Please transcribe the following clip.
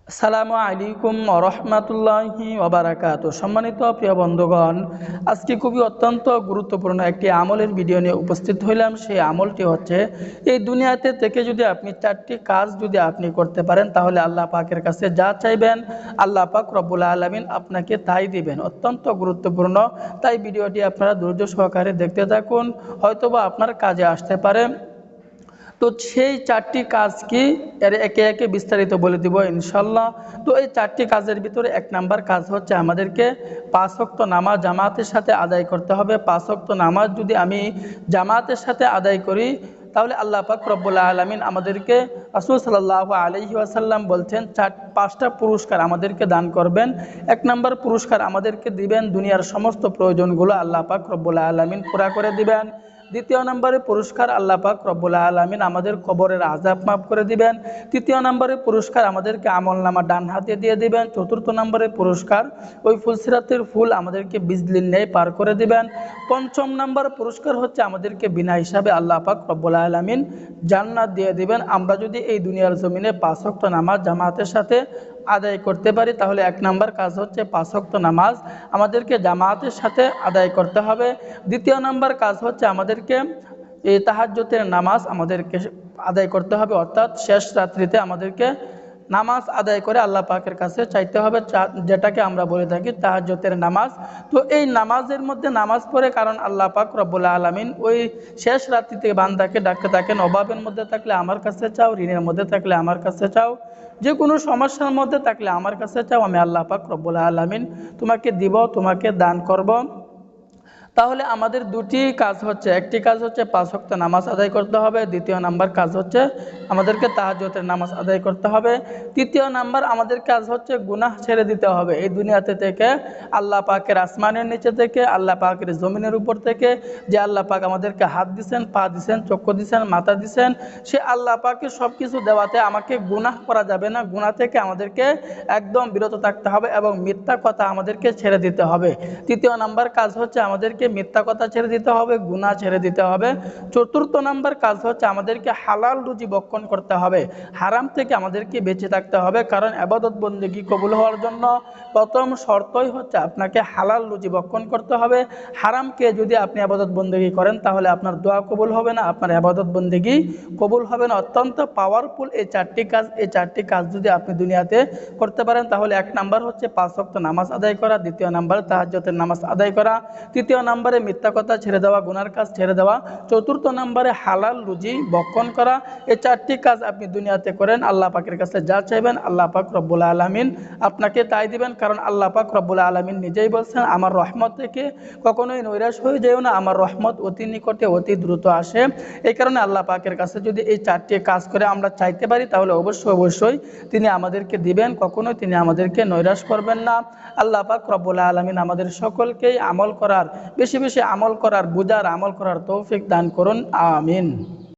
আসসালামু আলাইকুম রহমতুল্লাহি ওবারাকাতু। সম্মানিত প্রিয় বন্ধুগণ, আজকে খুবই অত্যন্ত গুরুত্বপূর্ণ একটি আমলের ভিডিও নিয়ে উপস্থিত হইলাম। সেই আমলটি হচ্ছে, এই দুনিয়াতে থেকে যদি আপনি 4টি কাজ যদি আপনি করতে পারেন, তাহলে আল্লাহ পাকের কাছে যা চাইবেন আল্লাহ পাক রব্বুল আলামিন আপনাকে তাই দিবেন। অত্যন্ত গুরুত্বপূর্ণ, তাই ভিডিওটি আপনারা ধৈর্য সহকারে দেখতে থাকুন, হয়তোবা আপনার কাজে আসতে পারে। তো সেই 4টি কাজ কি, এর একে একে বিস্তারিত বলে দিব ইনশাল্লাহ। তো এই 4টি কাজের ভিতরে 1 নাম্বার কাজ হচ্ছে, আমাদেরকে 5 ওয়াক্ত নামাজ জামাতের সাথে আদায় করতে হবে। 5 ওয়াক্ত নামাজ যদি আমি জামাতের সাথে আদায় করি, তাহলে আল্লাহ পাক রব্বুল আলামিন আমাদেরকে, রাসূল সাল্লাল্লাহু আলাইহি ওয়াসাল্লাম বলছেন, 5টা পুরস্কার আমাদেরকে দান করবেন। 1 নাম্বার পুরস্কার আমাদেরকে দিবেন, দুনিয়ার সমস্ত প্রয়োজনগুলো আল্লাহ পাক রব্বুল আলামিন পুরা করে দিবেন। 2য় নম্বরে পুরস্কার, আল্লাহ পাক রব্বুল আলামিন আমাদের কবরের আযাব মাফ করে দিবেন। 3য় নম্বরে পুরস্কার, আমাদেরকে আমলনামা ডান হাতে দিয়ে দিবেন। 4র্থ নম্বরে পুরস্কার, ওই ফুলসিরাতের ফুল আমাদেরকে বিজলির ন্যায় পার করে দিবেন। 5ম নম্বর পুরস্কার হচ্ছে, আমাদেরকে বিনা হিসাবে আল্লাহ পাক রব্বুল আলামিন জান্নাত দিয়ে দিবেন, আমরা যদি এই দুনিয়ার জমিনে 5 ওয়াক্ত নামাজ জামাতের সাথে আদায় করতে পারি। তাহলে 1 নাম্বার কাজ হচ্ছে 5 ওয়াক্ত নামাজ আমাদেরকে জামাতের সাথে আদায় করতে হবে। 2য় নাম্বার কাজ হচ্ছে, আমাদেরকে এই তাহাজ্জুদের নামাজ আমাদেরকে আদায় করতে হবে, অর্থাৎ শেষ রাত্রিতে আমাদেরকে নামাজ আদায় করে আল্লাহ পাকের কাছে চাইতে হবে, যেটাকে আমরা বলে থাকি তাহাজ্জুদের নামাজ। তো এই নামাজের মধ্যে নামাজ পড়ে, কারণ আল্লাহ পাক রব্বুল আলামিন ওই শেষ রাত্রিতে বান্দাকে ডাকতে থাকেন, অভাবের মধ্যে থাকলে আমার কাছে চাও, ঋণের মধ্যে থাকলে আমার কাছে চাও, যে কোনো সমস্যার মধ্যে থাকলে আমার কাছে চাও, আমি আল্লাহ পাক রব্বুল আলামিন তোমাকে দিব, তোমাকে দান করব। তাহলে আমাদের 2টি কাজ হচ্ছে, একটি কাজ হচ্ছে 5 ওয়াক্ত নামাজ আদায় করতে হবে। 2য় নাম্বার কাজ হচ্ছে, আমাদেরকে তাহাজ্জুদের নামাজ আদায় করতে হবে। 3য় নাম্বার আমাদের কাজ হচ্ছে, গুনাহ ছেড়ে দিতে হবে। এই দুনিয়াতে থেকে, আল্লাহ পাকের আসমানের নিচে থেকে, আল্লাহ পাকের জমিনের উপর থেকে, যে আল্লাহ পাক আমাদেরকে হাত দিছেন, পা দিছেন, চক্ষু দিছেন, মাথা দিছেন, সে আল্লাহ পাকের সব কিছু দেওয়াতে আমাকে গুনাহ করা যাবে না। গুনাহ থেকে আমাদেরকে একদম বিরত থাকতে হবে এবং মিথ্যা কথা আমাদেরকে ছেড়ে দিতে হবে। 3য় নাম্বার কাজ হচ্ছে, আমাদেরকে মিথ্যা কথা ছেড়ে দিতে হবে, গুনাহ ছেড়ে দিতে হবে। 4র্থ নাম্বার কাজ হচ্ছে, আমাদেরকে হালাল রুজি ভক্ষণ করতে হবে, হারাম থেকে আমাদেরকে বেঁচে থাকতে হবে। কারণ ইবাদত বন্দেগী কবুল হওয়ার জন্য প্রথম শর্তই হচ্ছে, আপনাকে হালাল রুজি ভক্ষণ করতে হবে। হারামকে যদি আপনি ইবাদত বন্দেগী করেন, তাহলে আপনার দোয়া কবুল হবে না, আপনার ইবাদত বন্দেগী কবুল হবে না। অত্যন্ত পাওয়ারফুল এই 4টি কাজ। এই 4টি কাজ যদি আপনি দুনিয়াতে করতে পারেন, তাহলে 1 নাম্বার হচ্ছে 5 ওয়াক্ত নামাজ আদায় করা, 2য় নাম্বার তাহাজ্জুদের নামাজ আদায় করা, 3য় নাম্বারে মিথ্যা কথা ছেড়ে দেওয়া, গুনার কাজ ছেড়ে দেওয়া, 4র্থ নাম্বারে হালাল রুজি ভক্ষণ করা। এই 4টি কাজ আপনি দুনিয়াতে করেন, আল্লাহ পাকের কাছে যা চাইবেন আল্লাহ পাক রব্বুল আলামিন আপনাকে তাই দিবেন। কারণ আল্লাহ পাক রব্বুল আলামিন নিজেই বলছেন, আমার রহমত থেকে কখনোই নৈরাশ হয়ে যেও না, আমার রহমত অতি নিকটে অতি দ্রুত আসে। এই কারণে আল্লাহ পাকের কাছে যদি এই 4টি কাজ করে আমরা চাইতে পারি, তাহলে অবশ্যই তিনি আমাদেরকে দিবেন, কখনোই তিনি আমাদেরকে নৈরাশ করবেন না। আল্লাহ পাক রব্বুল আলামিন আমাদের সকলকেই আমল করার, বেশি বেশি আমল করার, বুঝার, আমল করার তৌফিক দান করুন। আমিন।